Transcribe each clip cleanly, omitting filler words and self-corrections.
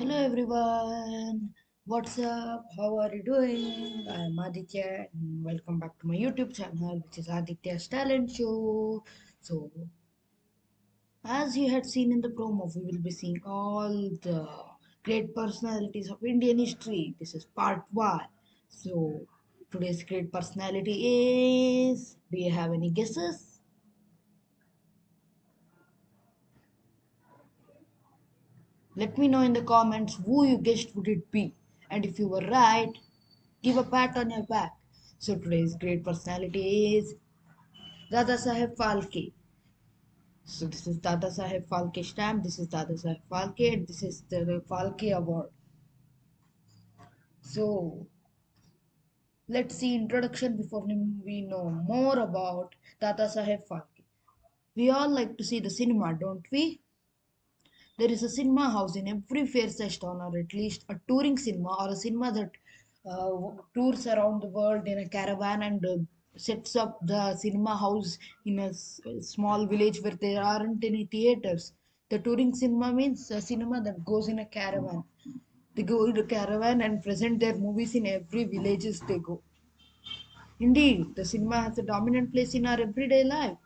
Hello everyone, what's up? How are you doing? I am Aditya and welcome back to my YouTube channel, which is Aditya's Talent Show. So, as you had seen in the promo, we will be seeing all the great personalities of Indian history. This is part one. So, today's great personality is. Do you have any guesses? Let me know in the comments who you guessed would it be. And if you were right, give a pat on your back. So today's great personality is Dada Saheb Phalke. So this is Dada Saheb Phalke stamp, this is Dada Saheb Phalke, and this is the Phalke Award. So let's see introduction before we know more about Dada Saheb Phalke. We all like to see the cinema, don't we? There is a cinema house in every fair-sized town, or at least a touring cinema, or a cinema that tours around the world in a caravan and sets up the cinema house in a small village where there aren't any theaters. The touring cinema means a cinema that goes in a caravan. They go in a caravan and present their movies in every villages they go. Indeed, the cinema has a dominant place in our everyday life.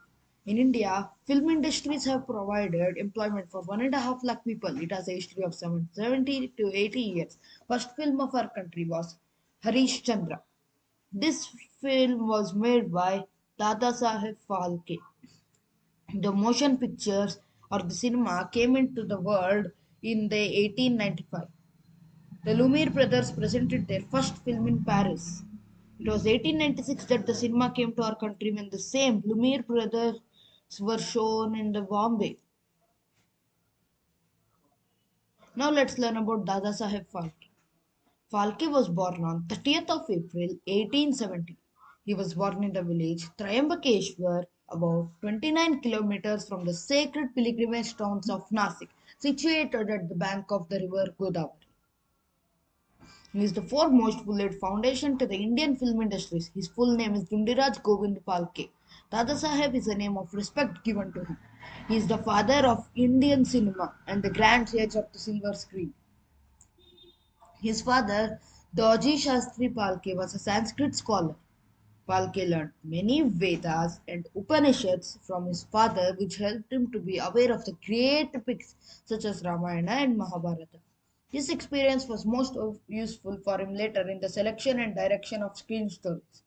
In India, film industries have provided employment for 1.5 lakh people. It has a history of 70 to 80 years. First film of our country was Harish Chandra. This film was made by Dada Saheb Phalke. The motion pictures or the cinema came into the world in the 1895. The Lumiere brothers presented their first film in Paris. It was 1896 that the cinema came to our country when the same Lumiere brothers were shown in the Bombay. Now let's learn about Dada Saheb Phalke. Phalke was born on 30th of April 1870. He was born in the village Triambakeshwar, about 29 kilometers from the sacred pilgrimage towns of Nasik, situated at the bank of the river Godavari. He is the foremost who laid foundation to the Indian film industries. His full name is Dundiraj Govind Palke. Dada Saheb is a name of respect given to him. He is the father of Indian cinema and the grand sage of the silver screen. His father, Doji Shastri Palke, was a Sanskrit scholar. Palke learned many Vedas and Upanishads from his father, which helped him to be aware of the great epics such as Ramayana and Mahabharata. This experience was most useful for him later in the selection and direction of screen stories.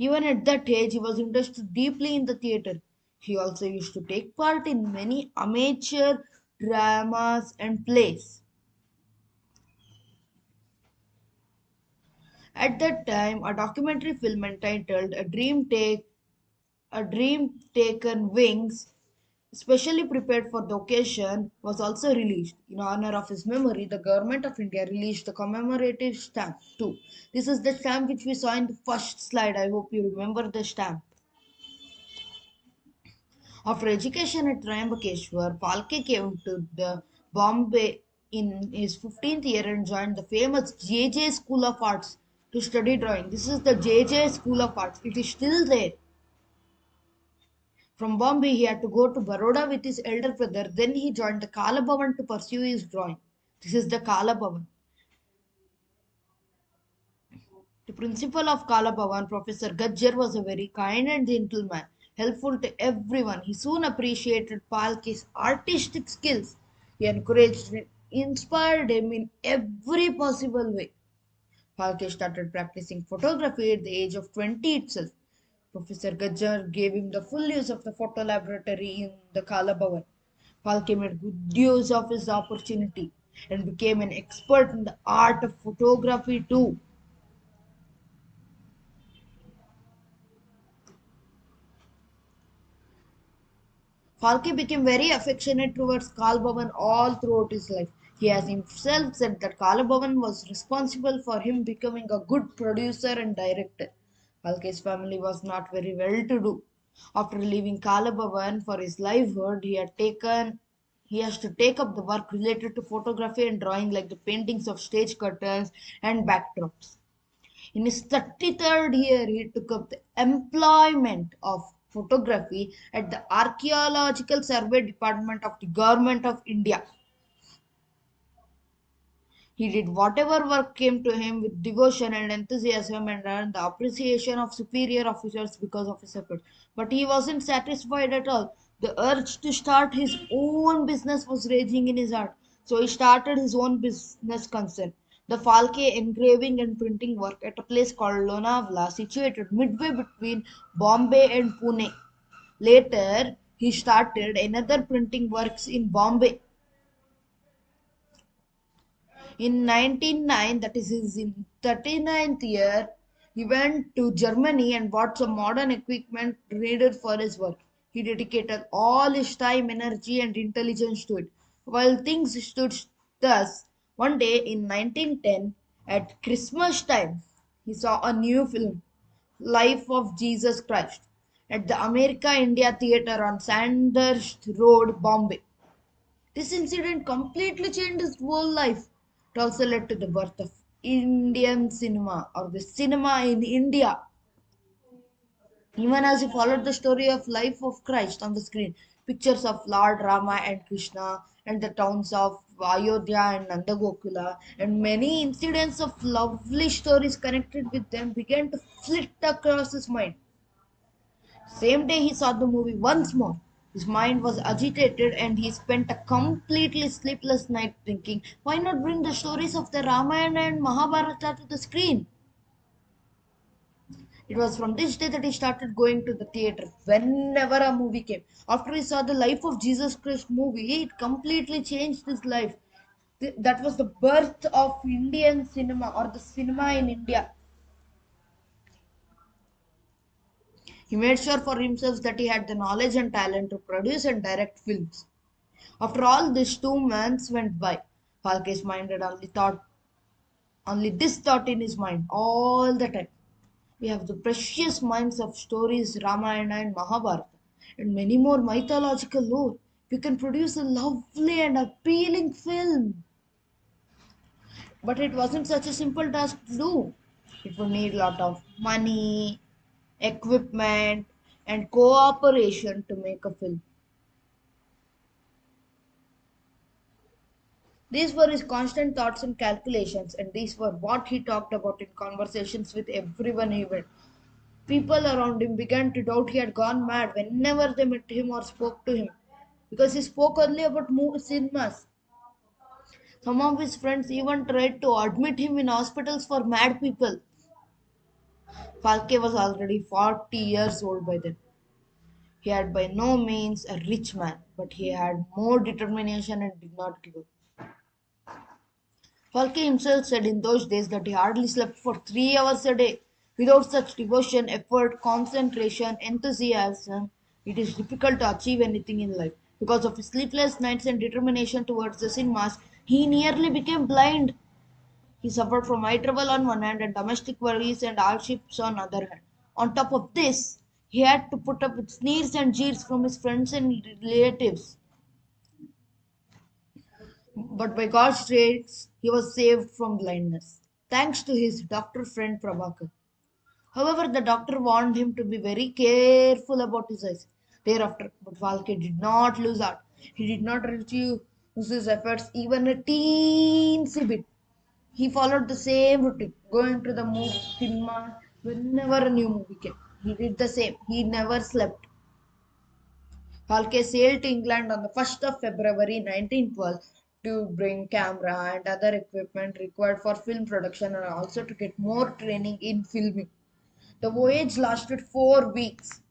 Even at that age, he was interested deeply in the theatre. He also used to take part in many amateur dramas and plays. At that time, a documentary film entitled A Dream Taken Wings, specially prepared for the occasion, was also released. In honor of his memory, the government of India released the commemorative stamp too. This is the stamp which we saw in the first slide. I hope you remember the stamp. After education at Triambakeshwar, Palke came to the Bombay in his 15th year and joined the famous JJ School of Arts to study drawing. This is the JJ School of Arts. It is still there. From Bombay, he had to go to Baroda with his elder brother. Then he joined the Kala Bhavan to pursue his drawing. This is the Kala Bhavan. The principal of Kala Bhavan, Professor Gajjar, was a very kind and gentle man, helpful to everyone. He soon appreciated Palke's artistic skills. He encouraged and inspired him in every possible way. Palke started practicing photography at the age of 20 itself. Professor Gajjar gave him the full use of the photo laboratory in the Kala Bhavan. Palke made good use of his opportunity and became an expert in the art of photography too. Falke became very affectionate towards Karl Bhavan all throughout his life. He has himself said that Karl Bhavan was responsible for him becoming a good producer and director. Falke's family was not very well to do. After leaving Karl Bhavan for his livelihood, he has to take up the work related to photography and drawing like the paintings of stage curtains and backdrops. In his 33rd year, he took up the employment of photography at the Archaeological Survey Department of the Government of India. He did whatever work came to him with devotion and enthusiasm and earned the appreciation of superior officers because of his efforts. But he wasn't satisfied at all. The urge to start his own business was raging in his heart. So he started his own business concern, the Falke engraving and printing work at a place called Lonavla, situated midway between Bombay and Pune. Later, he started another printing works in Bombay. In 1909, that is his 39th year, he went to Germany and bought some modern equipment needed for his work. He dedicated all his time, energy, and intelligence to it. While things stood thus, one day in 1910, at Christmas time, he saw a new film, Life of Jesus Christ, at the America India Theatre on Sandhurst Road, Bombay. This incident completely changed his whole life. It also led to the birth of Indian cinema or the cinema in India. Even as he followed the story of life of Christ on the screen, pictures of Lord Rama and Krishna and the towns of Ayodhya and Nandagokula and many incidents of lovely stories connected with them began to flit across his mind. Same day he saw the movie once more. His mind was agitated and he spent a completely sleepless night thinking, why not bring the stories of the Ramayana and Mahabharata to the screen? It was from this day that he started going to the theater whenever a movie came. After he saw the Life of Jesus Christ movie, it completely changed his life. That was the birth of Indian cinema or the cinema in India. He made sure for himself that he had the knowledge and talent to produce and direct films. After all this, 2 months went by. Falke's mind had only this thought in his mind all the time. We have the precious minds of stories, Ramayana and Mahabharata, and many more mythological lore. We can produce a lovely and appealing film. But it wasn't such a simple task to do. It would need a lot of money, equipment, and cooperation to make a film. These were his constant thoughts and calculations, and these were what he talked about in conversations with everyone he met. People around him began to doubt he had gone mad whenever they met him or spoke to him, because he spoke only about cinemas. Some of his friends even tried to admit him in hospitals for mad people. Falke was already 40 years old by then. He had by no means a rich man, but he had more determination and did not give up. Falke himself said in those days that he hardly slept for 3 hours a day. Without such devotion, effort, concentration, enthusiasm, it is difficult to achieve anything in life. Because of his sleepless nights and determination towards the cinemas, he nearly became blind. He suffered from eye trouble on one hand and domestic worries and hardships on the other hand. On top of this, he had to put up with sneers and jeers from his friends and relatives. But by God's grace, he was saved from blindness, thanks to his doctor friend Prabhakar. However, the doctor warned him to be very careful about his eyes. Thereafter, but Valke did not lose heart. He did not reduce his efforts even a teensy bit. He followed the same routine, going to the movie cinema whenever a new movie came. He did the same. He never slept. Halke sailed to England on the 1st of February 1912 to bring camera and other equipment required for film production and also to get more training in filming. The voyage lasted 4 weeks.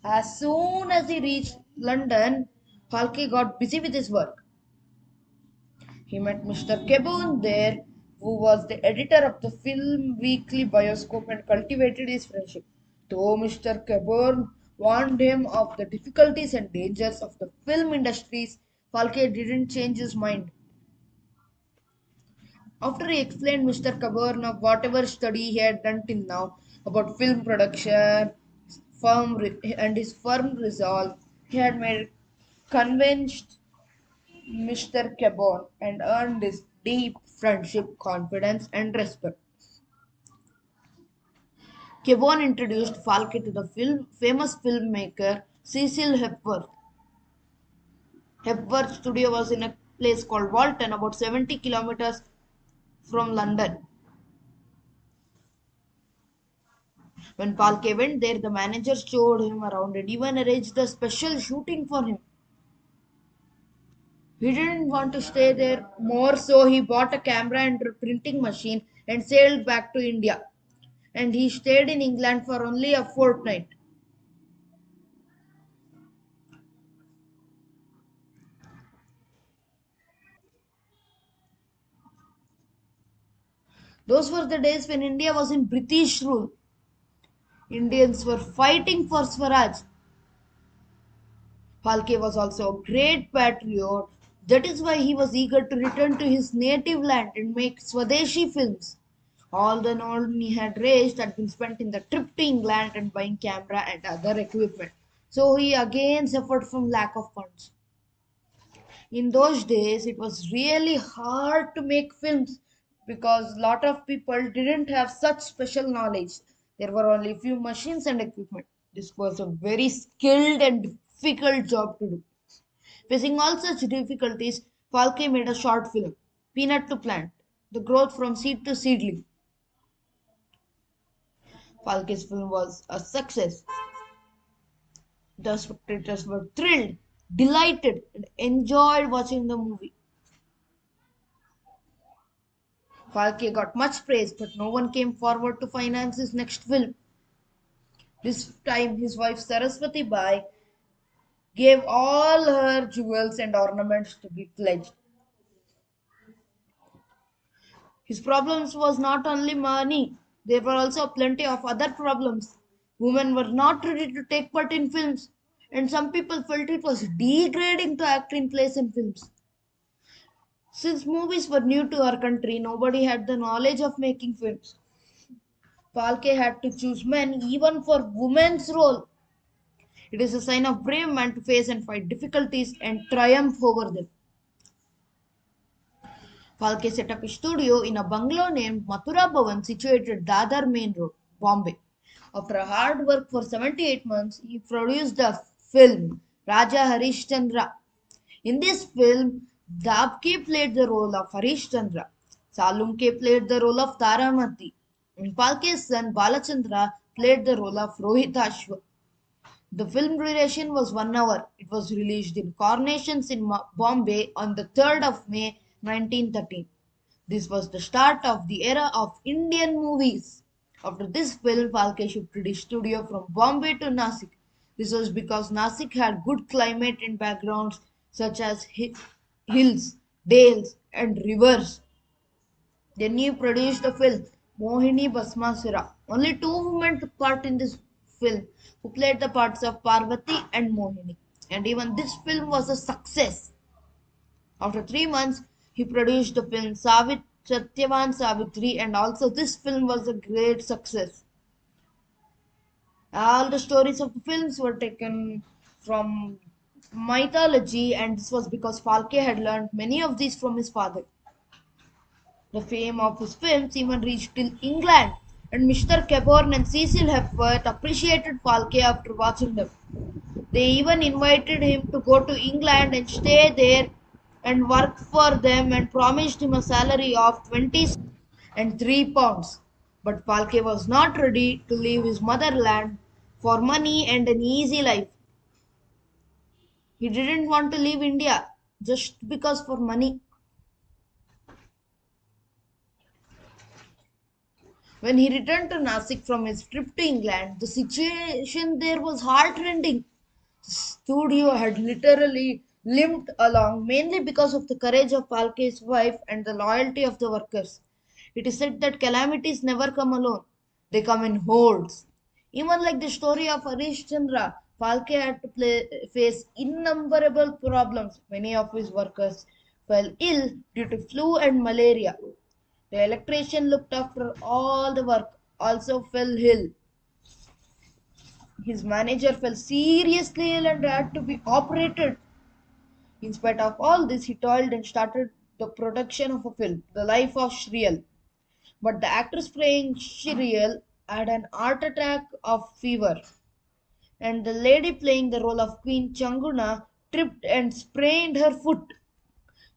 As soon as he reached London, Halke got busy with his work. He met Mr. Kebun there, who was the editor of the film weekly Bioscope and cultivated his friendship. Though Mr. Kebun warned him of the difficulties and dangers of the film industries, Falke didn't change his mind. After he explained Mr. Kaburn of whatever study he had done till now about film production and his firm resolve, he had made convinced Mr. Cabot and earned his deep friendship, confidence, and respect. Cabot introduced Falke to the famous filmmaker Cecil Hepworth. Hepworth's studio was in a place called Walton, about 70 kilometers from London. When Palke went there, the manager showed him around and even arranged the special shooting for him. He didn't want to stay there more, so he bought a camera and a printing machine and sailed back to India. And he stayed in England for only a fortnight. Those were the days when India was in British rule. Indians were fighting for Swaraj. Phalke was also a great patriot. That is why he was eager to return to his native land and make Swadeshi films. All the money he had raised had been spent in the trip to England and buying camera and other equipment. So he again suffered from lack of funds. In those days, it was really hard to make films because a lot of people didn't have such special knowledge. There were only few machines and equipment. This was a very skilled and difficult job to do. Facing all such difficulties, Falke made a short film, Peanut to Plant, The Growth from Seed to Seedling. Falke's film was a success. The spectators were thrilled, delighted, and enjoyed watching the movie. Falke got much praise, but no one came forward to finance his next film. This time, his wife Saraswati Bai gave all her jewels and ornaments to be pledged. His problems was not only money, there were also plenty of other problems. Women were not ready to take part in films, and some people felt it was degrading to act in plays and films. Since movies were new to our country, nobody had the knowledge of making films. Falke had to choose men even for women's role. It is a sign of brave man to face and fight difficulties and triumph over them. Falke set up a studio in a bungalow named Mathura Bhavan situated Dadar Main Road, Bombay. After hard work for 78 months, he produced the film Raja Harishchandra. In this film, Dabke played the role of Harishchandra, Salunke played the role of Taramati, and Palke's son Balachandra played the role of Rohitashva. The film duration was 1 hour. It was released in Carnations in Bombay on the 3rd of May 1913. This was the start of the era of Indian movies. After this film, Phalke shifted his studio from Bombay to Nasik. This was because Nasik had good climate and backgrounds such as hills, dales, and rivers. Then he produced the film Mohini Basmasura. Only two women took part in this film who played the parts of Parvati and Mohini. And even this film was a success. After 3 months, he produced the film Satyavan Savitri, and also this film was a great success. All the stories of the films were taken from mythology, and this was because Falke had learned many of these from his father. The fame of his films even reached till England, and Mr. Caborn and Cecil Hepworth appreciated Falke after watching them. They even invited him to go to England and stay there and work for them and promised him a salary of 20 and 3 pounds. But Falke was not ready to leave his motherland for money and an easy life. He didn't want to leave India just because for money. When he returned to Nasik from his trip to England, the situation there was heartrending. The studio had literally limped along mainly because of the courage of Palke's wife and the loyalty of the workers. It is said that calamities never come alone, they come in hordes. Even like the story of Harish Chandra, Falke had to face innumerable problems. Many of his workers fell ill due to flu and malaria. The electrician looked after all the work, also fell ill. His manager fell seriously ill and had to be operated. In spite of all this, he toiled and started the production of a film, The Life of Shriel. But the actress playing Shriel had an heart attack of fever, and the lady playing the role of Queen Changuna tripped and sprained her foot.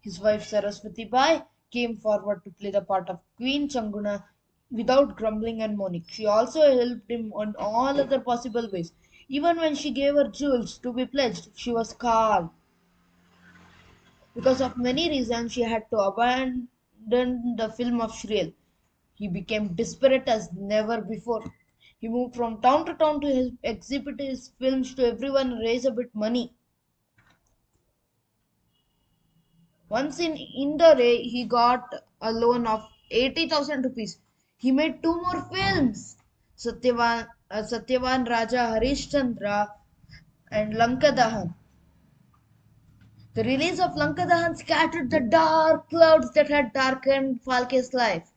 His wife Saraswati Bai came forward to play the part of Queen Changuna without grumbling and moaning. She also helped him on all other possible ways. Even when she gave her jewels to be pledged, she was calm. Because of many reasons, she had to abandon the film of Shriel. He became desperate as never before. He moved from town to town to exhibit his films to everyone and raise a bit money. Once in Indore, he got a loan of 80,000 rupees. He made two more films, Satyavan Raja Harishchandra and Lankadahan. The release of Lankadahan scattered the dark clouds that had darkened Falke's life.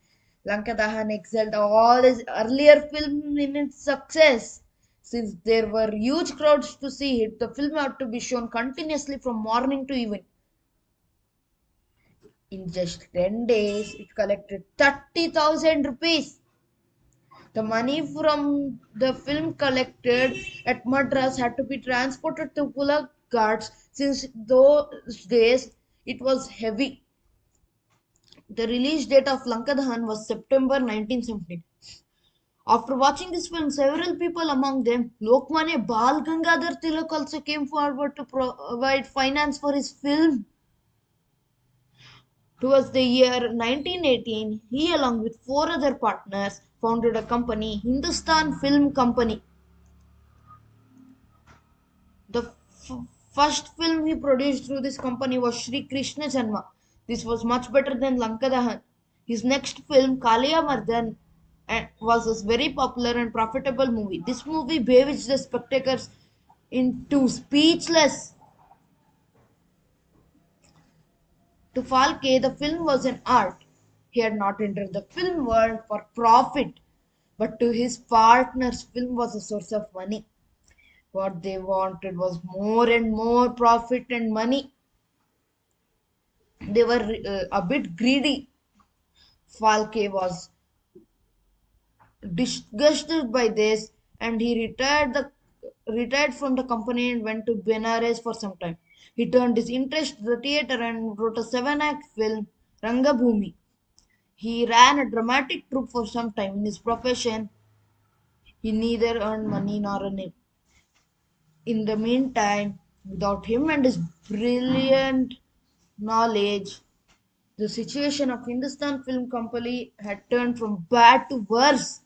Lankadahan excelled all his earlier films in its success. Since there were huge crowds to see it, the film had to be shown continuously from morning to evening. In just 10 days, it collected 30,000 rupees. The money from the film collected at Madras had to be transported to Pulak Ghats since those days it was heavy. The release date of Lankadahan was September 1917. After watching this film, several people, among them Lokmanya Bal Gangadhar Tilak, also came forward to provide finance for his film. Towards the year 1918, he, along with four other partners, founded a company, Hindustan Film Company. The first film he produced through this company was Sri Krishna Janma. This was much better than Lankadahan. His next film, Kaliya Mardan, was a very popular and profitable movie. This movie bewitched the spectators into speechless. To Falke, the film was an art. He had not entered the film world for profit, but to his partners, film was a source of money. What they wanted was more and more profit and money. They were a bit greedy. Falke was disgusted by this, and he retired from the company and went to Benares for some time. He turned his interest to the theatre and wrote a seven-act film, Rangabhumi. He ran a dramatic troupe for some time. In his profession, he neither earned money nor a name. In the meantime, without him and his brilliant knowledge, the situation of Hindustan Film Company had turned from bad to worse.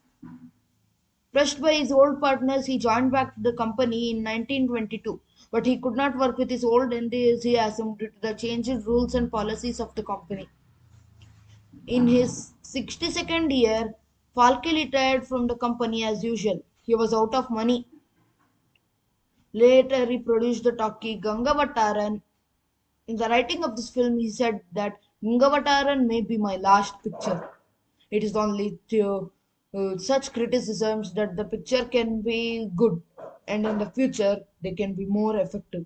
Pressed by his old partners, he joined back the company in 1922, but he could not work with his old enthusiasm due to the changed rules and policies of the company. In his 62nd year, Falke retired from the company as usual. He was out of money. Later, he produced the talkie Gangavataran. In the writing of this film, he said that Gangavataran may be my last picture. It is only to such criticisms that the picture can be good, and in the future they can be more effective.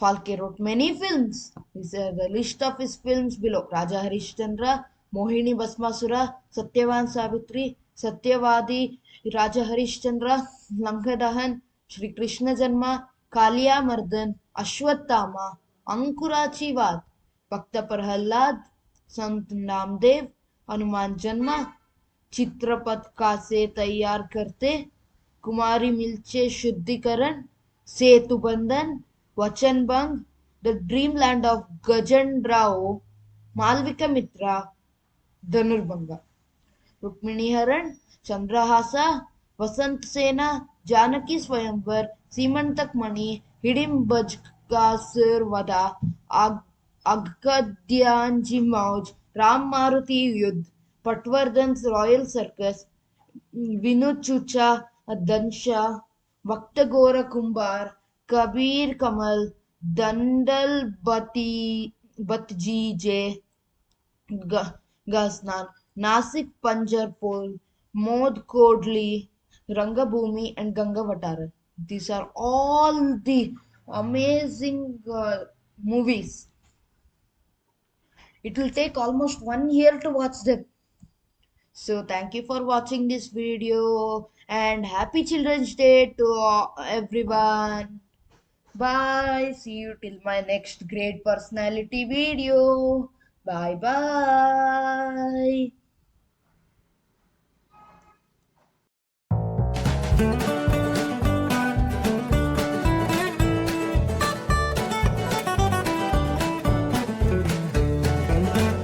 Falke wrote many films. This is the list of his films below: Raja Harishchandra, Mohini Basmasura, Satyavan Savitri, Satyavadi, Raja Harishchandra, Lankadahan, Shri Krishna Janma, Kaliya Mardan, Ashwatthama, Ankurachi Vad, Bhakta Prahlad, Sant Namdev, Hanuman जन्मा, चित्रपट का से तैयार करते, कुमारी मिल्चे शुद्धिकरण, सेतु Bandhan, Vachan Bhang, the dream land of गजेंद्राओ, मालविका मित्रा, धनुर्भंगा, रुक्मिणी हरण, चंद्रहासा, वसंत सेना, जानकी स्वयंवर, सीमंतक मणि, हिडिंबजकासुर वधा, अगद्यांजी मौज, राम मारुति युद्ध, पटवर्धन रॉयल सर्कस, विनु चूचा दंशा, वक्त गोरा कुंभार, कबीर कमल, दंडल बती बतजीजे, Gasnan, Nasik Panjarpur, Mod Kodli, Rangabhumi, and Gangavataran. These are all the amazing movies. It will take almost 1 year to watch them. So, thank you for watching this video and happy Children's Day to everyone. Bye. See you till my next great personality video. Bye bye.